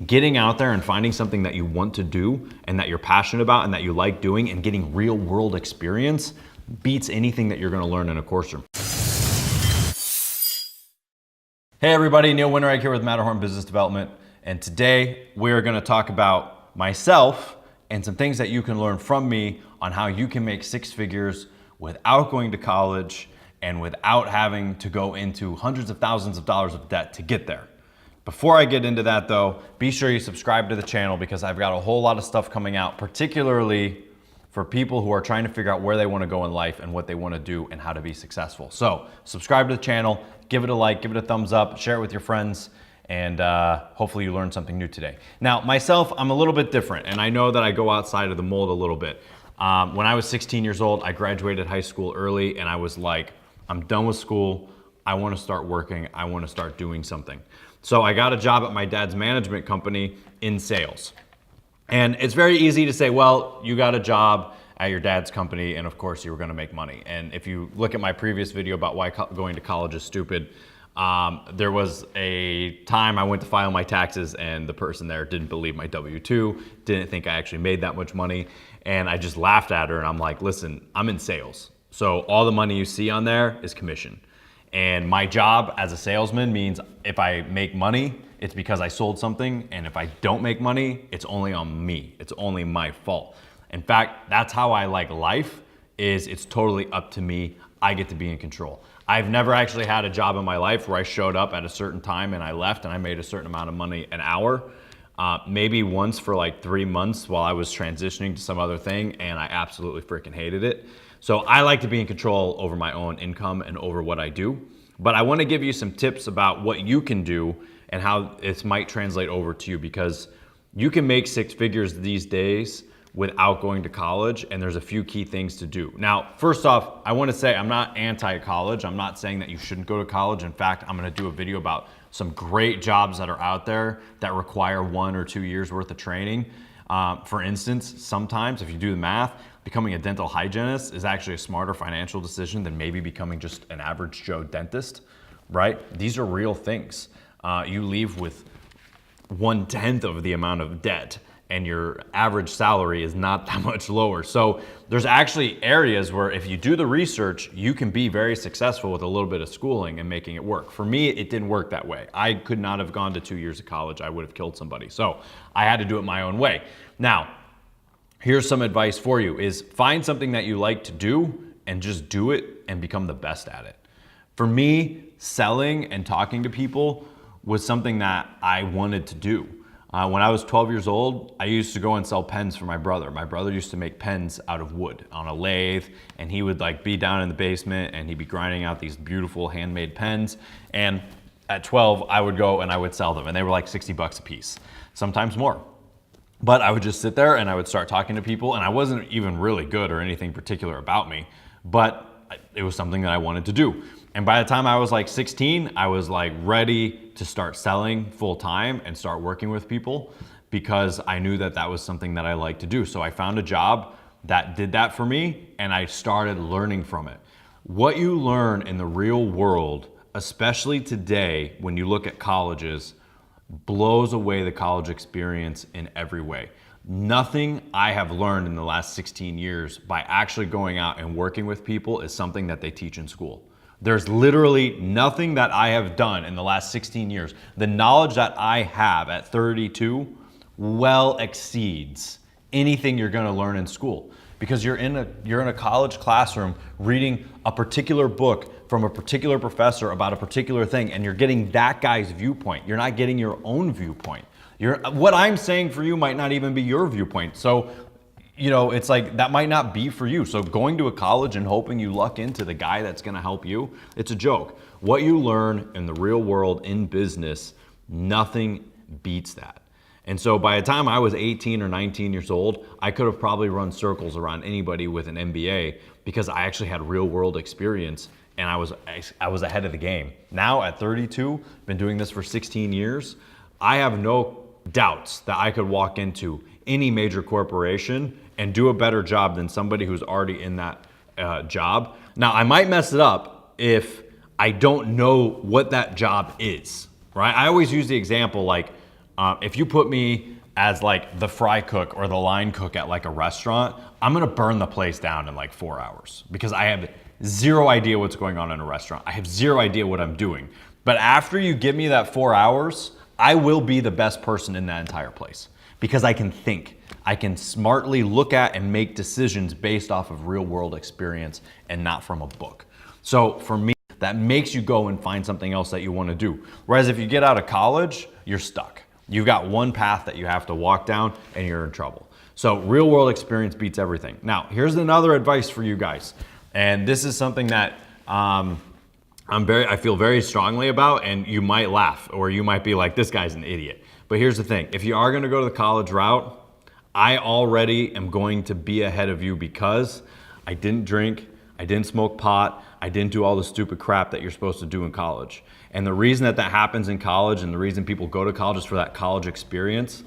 Getting out there and finding something that you want to do and that you're passionate about and that you like doing and getting real world experience beats anything that you're gonna learn in a course room. Hey everybody, Neil Winteregg here with Matterhorn Business Development. And today we're gonna talk about myself and some things that you can learn from me on how you can make six figures without going to college and without having to go into hundreds of thousands of dollars of debt to get there. Before I get into that though, be sure you subscribe to the channel because I've got a whole lot of stuff coming out, particularly for people who are trying to figure out where they want to go in life and what they want to do and how to be successful. So subscribe to the channel, give it a like, give it a thumbs up, share it with your friends, and hopefully you learned something new today. Now myself, I'm a little bit different, and I know that I go outside of the mold a little bit. When I was 16 years old, I graduated high school early and I was like, I'm done with school. I want to start working. I want to start doing something. So I got a job at my dad's management company in sales. And it's very easy to say, well, you got a job at your dad's company and of course you were gonna make money. And if you look at my previous video about why going to college is stupid, there was a time I went to file my taxes and the person there didn't believe my W-2, didn't think I actually made that much money. And I just laughed at her and I'm like, listen, I'm in sales. So all the money you see on there is commission. And my job as a salesman means if I make money, it's because I sold something. And if I don't make money, it's only on me. It's only my fault. In fact, that's how I like life, is it's totally up to me. I get to be in control. I've never actually had a job in my life where I showed up at a certain time and I left and I made a certain amount of money an hour. Maybe once for like 3 months while I was transitioning to some other thing, and I absolutely freaking hated it. So I like to be in control over my own income and over what I do. But I want to give you some tips about what you can do and how this might translate over to you, because you can make six figures these days without going to college, and there's a few key things to do. Now, first off, I want to say I'm not anti-college. I'm not saying that you shouldn't go to college. In fact, I'm going to do a video about some great jobs that are out there that require 1 or 2 years worth of training. For instance, sometimes if you do the math, becoming a dental hygienist is actually a smarter financial decision than maybe becoming just an average Joe dentist, right? These are real things. You leave with 1/10 of the amount of debt and your average salary is not that much lower. So there's actually areas where if you do the research, you can be very successful with a little bit of schooling and making it work. For me, it didn't work that way. I could not have gone to 2 years of college. I would have killed somebody. So I had to do it my own way. Now, here's some advice for you, is find something that you like to do and just do it and become the best at it. For me, selling and talking to people was something that I wanted to do. When I was 12 years old, I used to go and sell pens for my brother. My brother used to make pens out of wood on a lathe, and he would like be down in the basement and he'd be grinding out these beautiful handmade pens. And at 12, I would go and I would sell them, and they were like 60 bucks a piece, sometimes more. But I would just sit there and I would start talking to people, and I wasn't even really good or anything particular about me, but it was something that I wanted to do. And by the time I was like 16, I was like ready to start selling full time and start working with people, because I knew that that was something that I liked to do. So I found a job that did that for me, and I started learning from it. What you learn in the real world, especially today when you look at colleges, blows away the college experience in every way. Nothing I have learned in the last 16 years by actually going out and working with people is something that they teach in school. There's literally nothing that I have done in the last 16 years. The knowledge that I have at 32 well exceeds anything you're gonna learn in school, because you're in a college classroom reading a particular book from a particular professor about a particular thing, and you're getting that guy's viewpoint. You're not getting your own viewpoint. What I'm saying for you might not even be your viewpoint. So, you know, it's like that might not be for you. So going to a college and hoping you luck into the guy that's gonna help you, it's a joke. What you learn in the real world in business, nothing beats that. And so by the time I was 18 or 19 years old, I could have probably run circles around anybody with an MBA, because I actually had real world experience and I was ahead of the game. Now at 32, been doing this for 16 years, I have no doubts that I could walk into any major corporation and do a better job than somebody who's already in that job. Now, I might mess it up if I don't know what that job is, right? I always use the example like, If you put me as like the fry cook or the line cook at like a restaurant, I'm gonna burn the place down in like 4 hours because I have zero idea what's going on in a restaurant. I have zero idea what I'm doing. But after you give me that 4 hours, I will be the best person in that entire place because I can think. I can smartly look at and make decisions based off of real world experience and not from a book. So for me, that makes you go and find something else that you want to do. Whereas if you get out of college, you're stuck. You've got one path that you have to walk down and you're in trouble. So real world experience beats everything. Now, here's another advice for you guys. And this is something that I feel very strongly about, and you might laugh or you might be like, this guy's an idiot. But here's the thing. If you are going to go to the college route, I already am going to be ahead of you because I didn't drink, I didn't smoke pot, I didn't do all the stupid crap that you're supposed to do in college. And the reason that happens in college and the reason people go to college is for that college experience.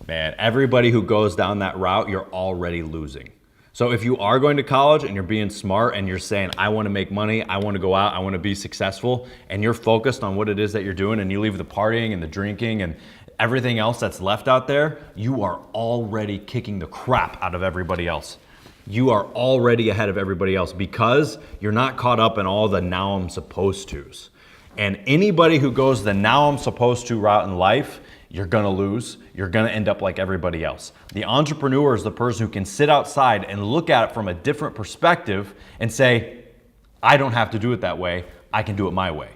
Man, everybody who goes down that route, you're already losing. So if you are going to college and you're being smart and you're saying, I want to make money, I want to go out, I want to be successful, and you're focused on what it is that you're doing and you leave the partying and the drinking and everything else that's left out there, you are already kicking the crap out of everybody else. You are already ahead of everybody else because you're not caught up in all the now I'm supposed to's. And anybody who goes the now I'm supposed to route in life, you're gonna lose. You're gonna end up like everybody else. The entrepreneur is the person who can sit outside and look at it from a different perspective and say, I don't have to do it that way. I can do it my way.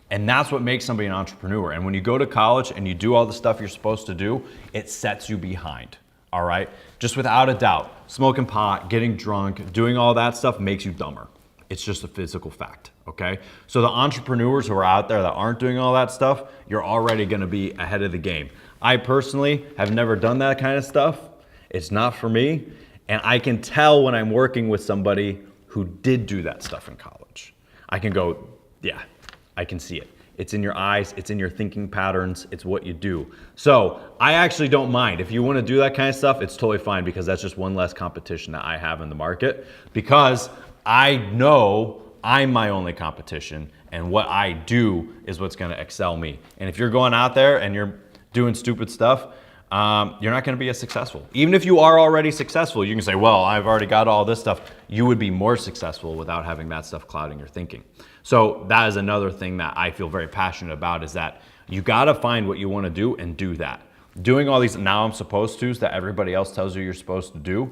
And that's what makes somebody an entrepreneur. And when you go to college and you do all the stuff you're supposed to do, it sets you behind, all right? Just without a doubt, smoking pot, getting drunk, doing all that stuff makes you dumber. It's just a physical fact, okay? So the entrepreneurs who are out there that aren't doing all that stuff, you're already gonna be ahead of the game. I personally have never done that kind of stuff. It's not for me. And I can tell when I'm working with somebody who did do that stuff in college. I can go, yeah, I can see it. It's in your eyes, it's in your thinking patterns, it's what you do. So I actually don't mind. If you wanna do that kind of stuff, it's totally fine because that's just one less competition that I have in the market because I know I'm my only competition and what I do is what's gonna excel me. And if you're going out there and you're doing stupid stuff, you're not gonna be as successful. Even if you are already successful, you can say, well, I've already got all this stuff. You would be more successful without having that stuff clouding your thinking. So that is another thing that I feel very passionate about is that you gotta find what you wanna do and do that. Doing all these now I'm supposed to's that everybody else tells you you're supposed to do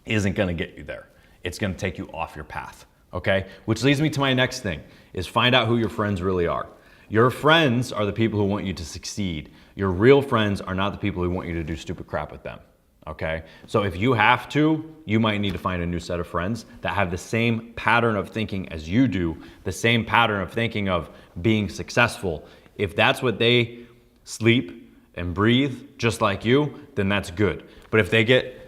isn't gonna get you there. It's gonna take you off your path, okay? Which leads me to my next thing, is find out who your friends really are. Your friends are the people who want you to succeed. Your real friends are not the people who want you to do stupid crap with them, okay? So if you have to, you might need to find a new set of friends that have the same pattern of thinking as you do, the same pattern of thinking of being successful. If that's what they sleep and breathe just like you, then that's good. But if they get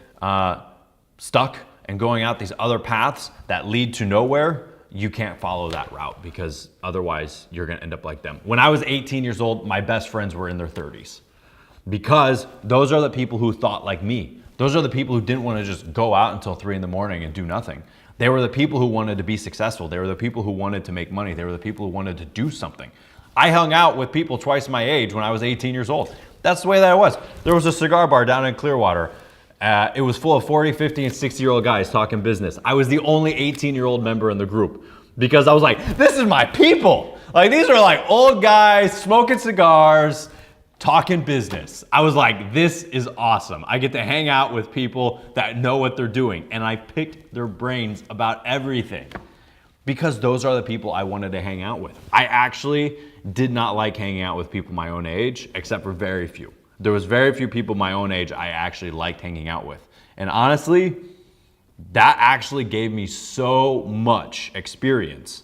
stuck and going out these other paths that lead to nowhere, you can't follow that route because otherwise you're gonna end up like them. When I was 18 years old, my best friends were in their 30s because those are the people who thought like me. Those are the people who didn't wanna just go out until 3 in the morning and do nothing. They were the people who wanted to be successful. They were the people who wanted to make money. They were the people who wanted to do something. I hung out with people twice my age when I was 18 years old. That's the way that it was. There was a cigar bar down in Clearwater. It was full of 40, 50, and 60-year-old guys talking business. I was the only 18-year-old member in the group because I was like, this is my people. Like, these are like old guys smoking cigars, talking business. I was like, this is awesome. I get to hang out with people that know what they're doing. And I picked their brains about everything because those are the people I wanted to hang out with. I actually did not like hanging out with people my own age, except for very few. There was very few people my own age I actually liked hanging out with. And honestly, that actually gave me so much experience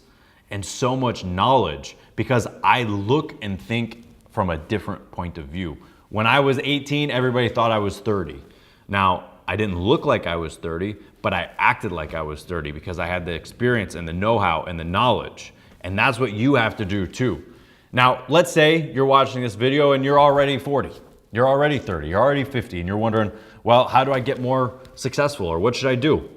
and so much knowledge because I look and think from a different point of view. When I was 18, everybody thought I was 30. Now, I didn't look like I was 30, but I acted like I was 30 because I had the experience and the know-how and the knowledge. And that's what you have to do too. Now, let's say you're watching this video and you're already 40. You're already 30, you're already 50, and you're wondering, well, how do I get more successful or what should I do?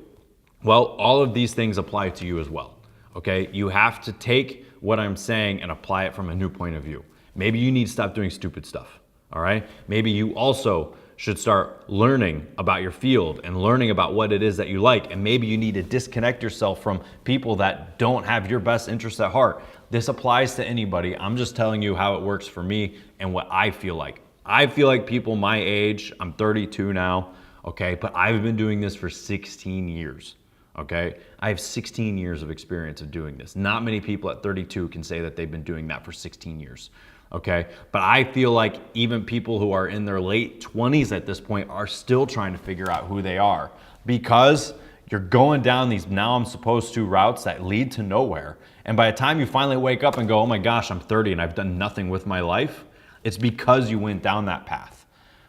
Well, all of these things apply to you as well, okay? You have to take what I'm saying and apply it from a new point of view. Maybe you need to stop doing stupid stuff, all right? Maybe you also should start learning about your field and learning about what it is that you like. And maybe you need to disconnect yourself from people that don't have your best interests at heart. This applies to anybody. I'm just telling you how it works for me and what I feel like. I feel like people my age, I'm 32 now, okay? But I've been doing this for 16 years, okay? I have 16 years of experience of doing this. Not many people at 32 can say that they've been doing that for 16 years. Okay, but I feel like even people who are in their late 20s at this point are still trying to figure out who they are, because you're going down these now I'm supposed to routes that lead to nowhere. And by the time you finally wake up and go, oh my gosh, I'm 30 and I've done nothing with my life, it's because you went down that path.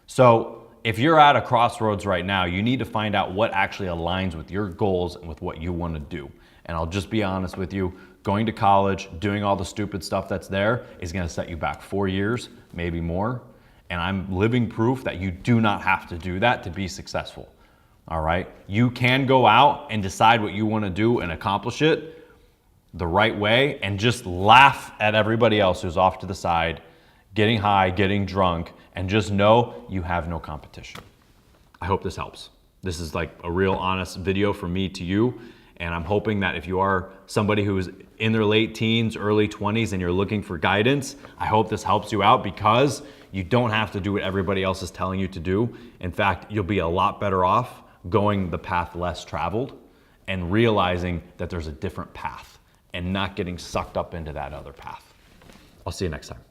So if you're at a crossroads right now, you need to find out what actually aligns with your goals and with what you want to do. And I'll just be honest with you, going to college, doing all the stupid stuff that's there is going to set you back 4 years, maybe more. And I'm living proof that you do not have to do that to be successful. All right. You can go out and decide what you want to do and accomplish it the right way and just laugh at everybody else who's off to the side, getting high, getting drunk, and just know you have no competition. I hope this helps. This is like a real honest video from me to you. And I'm hoping that if you are somebody who is in their late teens, early 20s, and you're looking for guidance, I hope this helps you out, because you don't have to do what everybody else is telling you to do. In fact, you'll be a lot better off going the path less traveled and realizing that there's a different path and not getting sucked up into that other path. I'll see you next time.